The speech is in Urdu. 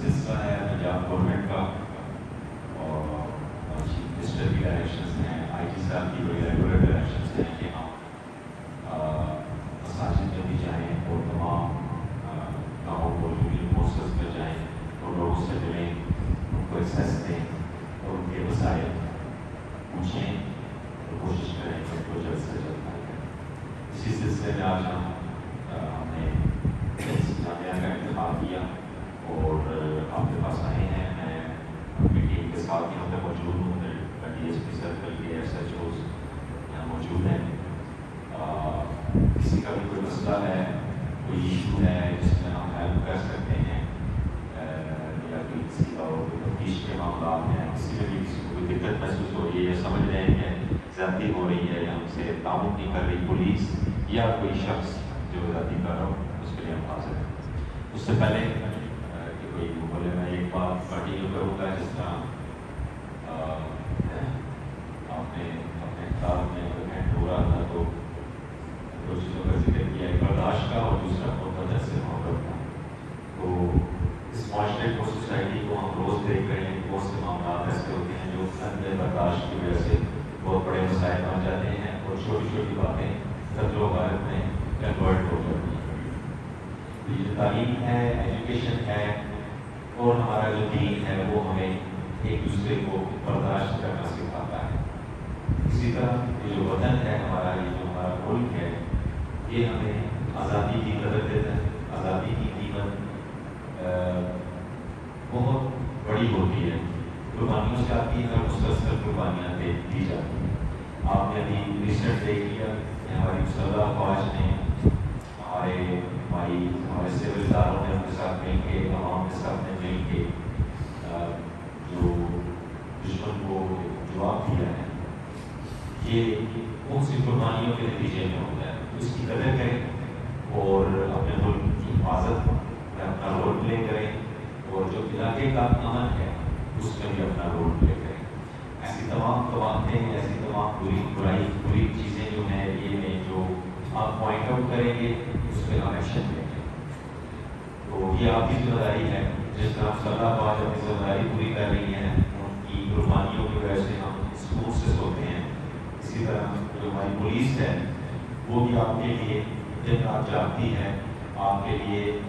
سلسلہ ہے پنجاب گورنمنٹ کا اور چیف منسٹر کی ڈائریکشنز ہیں، آئی جی صاحب کی بڑی ریگولر ڈائریکشنز ہیں کہ ہم مساجد میں بھی جائیں اور تمام گاؤں کو موسس میں جائیں اور لوگوں سے ملیں، ان کو ایکسیس دیں اور ان کے مسائل پوچھیں اور کوشش کریں کہ ان کو جلد سے جلد حل کریں۔ اسی سلسلے میں آج ہم نے جامعہ کا انتخاب کیا اور آپ کے پاس آئے ہیں۔ میں اپنی ٹیم کے ساتھ یہاں پہ موجود ہوں، ڈی ایس پی سرکل کے ایس ایچ اوز یہاں موجود ہیں۔ کسی کا بھی کوئی مسئلہ ہے، کوئی ایشو ہے جس میں ہم ہیلپ کر سکتے ہیں، یا کوئی کسی کا کوئی تفتیش کے معاملات ہیں، کسی میں بھی کسی کو کوئی دقت محسوس ہو رہی ہے یا سمجھ رہے ہیں کہ زیادتی ہو رہی ہے یا ہم سے تعاون نہیں کر رہی پولیس یا کوئی شخص جو زیادتی کر رہا ہو، اس کے لیے ہم حاضر ہیں۔ اس سے پہلے کہ کوئی بولے، میں ایک بات کنٹینیو کروں گا جس طرح آپ نے اپنے کتاب میں ہو رہا تھا تو دو چیزوں کا ذکر کیا ہے، برداشت کا اور دوسرا محبت سے محبت کا۔ تو اس معاشرے کو، سوسائٹی کو ہم روز دیکھ رہے ہیں، بہت سے معاملات ایسے ہوتے ہیں جو عدم برداشت کی وجہ سے بہت بڑے مسائل بن جاتے ہیں اور چھوٹی چھوٹی باتیں قتل و غارت میں کنورٹ ہو جاتی ہیں۔ یہ جو تعلیم ہے، ایجوکیشن ہے اور ہمارا جو دین ہے وہ ہمیں ایک دوسرے کو برداشت کرنا سکھاتا ہے۔ اسی طرح یہ جو وطن ہے ہمارا، یہ جو ہمارا ملک ہے، یہ ہمیں آزادی کی قدر دیتا ہے۔ آزادی کی قیمت بہت بڑی ہوتی ہے، قربانیوں سے آتی ہے اور مسلسل قربانیاں دی جاتی ہیں۔ آپ نے ابھی ریسنٹ دیکھ لیا کہ ہماری مسلح افواج نے ہمارے سول اداروں نے اپنے ساتھ مل کے، عوام کے ساتھ میں مل کے جو دشمن کو جواب دیا ہے، یہ بہت سی قربانیوں کے نتیجے میں ہوتا ہے۔ اس کی قدر کریں اور اپنے ملک کی حفاظت میں اپنا رول پلے کریں، اور جو علاقے کا امن ہے اس میں بھی اپنا رول پلے کریں۔ ایسی تمام قوانین، ایسی تمام بری چیزیں جو ہیں، یہ جو آپ پوائنٹ آؤٹ کریں گے اس پہ ہم ایکشن لیں گے۔ تو یہ آپ کی ذمہ داری ہے، جس طرح مسلح افواج اپنی ذمہ داری پوری کر رہی ہیں، ان کی قربانیوں کی وجہ سے ہم سکون سے سوتے ہیں، اسی طرح جو ہماری پولیس ہے وہ بھی آپ کے لیے دن رات جاگتی ہے، آپ کے لیے